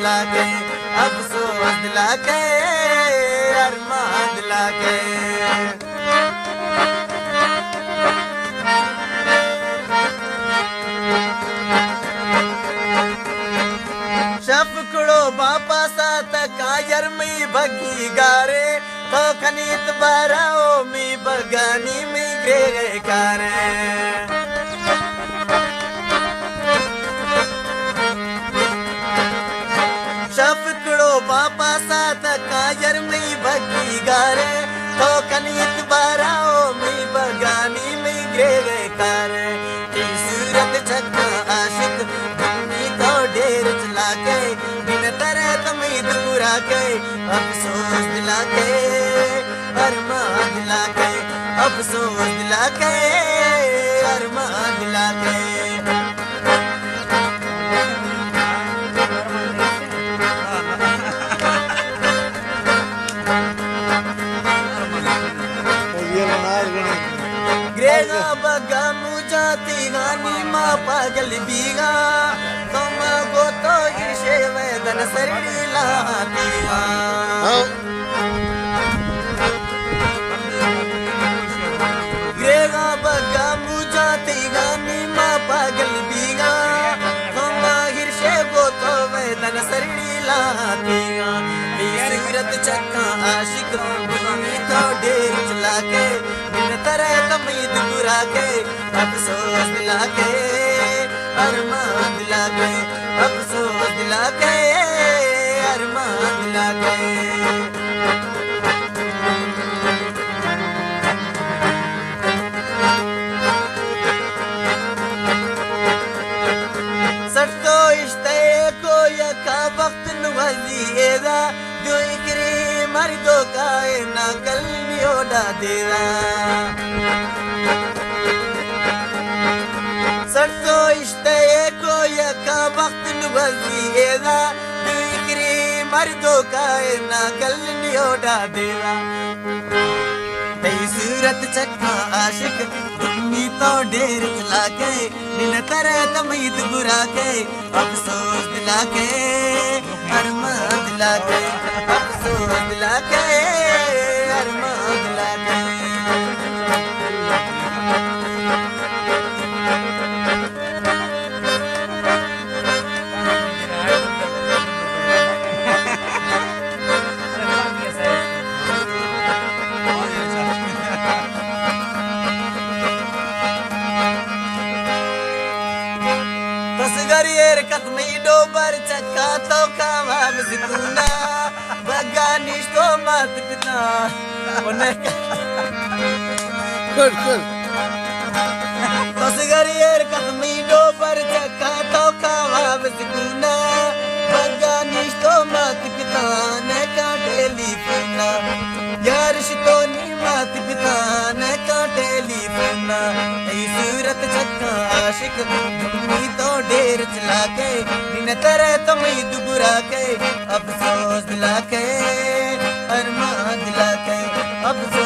दिला के, अफसोस दिला के, अरमान दिला के। शफकड़ो बापा साथ कायर में भगी गारे, तो खनीत बाराओ में बगानी में ग्रे कारे। शफकड़ो बापा साथ कायर में भगी गारे, तो खनीत बाराओ में बगानी में ग्रे कारे। सूरत छक्का आशिक तो ढेर चला के, बिन तरह तमीद बुरा के, अफसोस दिला के, अरमान दिला के, अफसोस दिला के, अरमान दिला के। ग्रेगा बगा मुझाती गानी माँ पागल बीगा, तुम को तो ईर्षे वेदन सरड़ी लातीगा। ग्रेगा बगा मुझाती गानी माँ पागल बीगा, तुम ईर्षे को तो वेदन सरड़ी लातीगा। सूरत चक्का आशिक तो ढेर चला के, तरह तमीद बुरा के, अफसोस दिला के, अरमान दिला के, अफसोस दिला के, अरमान दिला के। सटको इश्ते को यका वक्त नवजीदा, जो इकरी मर्दों का ना कल्मी ओडा देवा। सरतो इश्ते को यका वक्त नवजीदा, जो इकरी मर्दों का ना कल्मी ओडा देवा। सूरत चक्का आशिक दुनी तो ढेर चला के, बिन तरह तमीद बुरा के, अफसोस दिला के, अरमान दिला के, अफसोस दिला के, अरमान दिला के। डोबर चक्का तो कावाब जितूना, बगानिश तो मत पिता तसगरियर कदमी डोबर चक्का तो कावाब जितूना, बगानिश तो मत पिता ने का टेलीफोना। यार शितोनी मत पिता ने का टेलीफोना। सूरत चक्का आशिक दुनी तो ढेर चला के, बिन तरह तमीद बुरा के, अफसोस दिला के, अरमान दिला के, अफसोस